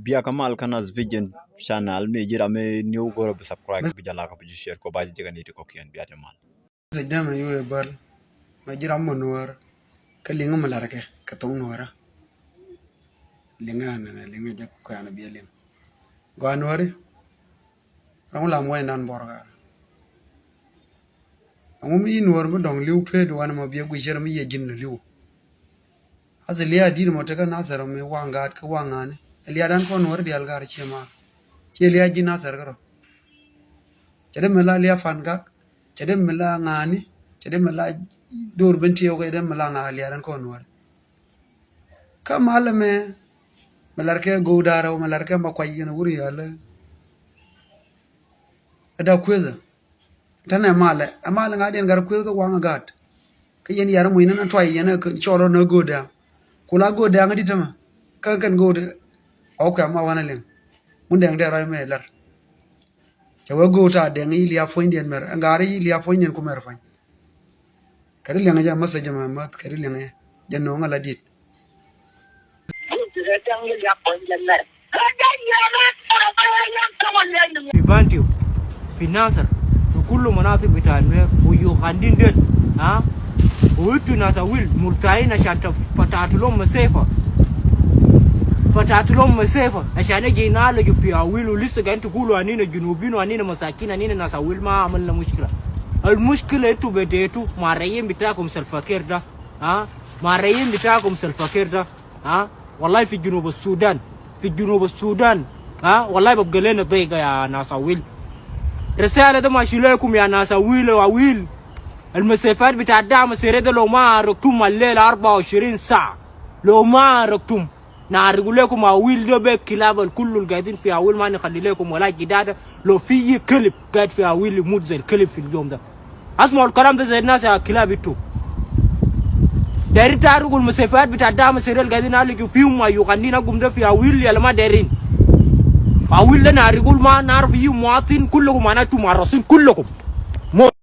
Bia kamal kanas vision channel me jira me new go subscribe bijala ka share ko baji jigani to kokian biya jamal Sedama yo bal ma jira monwar ka linga malarke ka tong nora linga na linga jak ko ana biya ling go anwari ramula moy nan borga mi nwar mo dong liu pe do ana ma biya gujere mi yejin na liu azliya dir mo taka nasara me wanga ka wangane liya dan ko nwar dial gar chema ke liya ji nasar garo cede mala liya fanga cede mala ngani cede mala dor benti yo ga mala nga liya dan ko nwar ka malame malarke godara o malarke makwayina wuri yala ada kweza tana mala amala ngaden gar kweza ka wanga gat ka yen yara mo ina twai yana ka choro na goda kula goda ngadi tama ka kan goda o ka ma wana len mun deng de ray me lar chawa gota deng iliya foinden mer ngari iliya foinden ko mer fañ kadi len ja message ma mat kadi len janno ngala dit Bibantiu, Financer, Sukulu Manati Bitanwe, Uyu Handindet, Uitu Nasa Will, Murtaina Shanta Fatatulom Masefa. Fatatulom Masefa, Ashana Jinala, you feel will list again to Kulu Anina Junubino, Anina Masakina, Anina Nasa Wilma, Amala Mushkila. Al Mushkila to Bedetu, Marayim Bitakum Selfakerda, Marayim Bitakum Selfakerda, Wallahi fi Junub Sudan, fi Junub Sudan. والله ببقى لنا ضيقة يا ناس ويل رسالة ده ماشي لكم يا ناس ويل المسافات بتاع الدعم السريع ده لو ما ركتم الليل 24 ساعة لو ما ركتم نعرق لكم ويل ده بكلاب الكل القاعدين في ويل ما نخلي لكم ولا جدادة لو في كلب قاعد في ويل يموت زي الكلب في اليوم ده اسمعوا الكلام ده زي الناس يا كلاب انتو دايرين تعرقوا المسافات بتاع الدعم السريع القاعدين عليكم فيهم ما يغنينكم ده في ويل يا لما دايرين أقول لنا رجول ما نعرف يوم مواطن كلكم أنا توم عرسين كلكم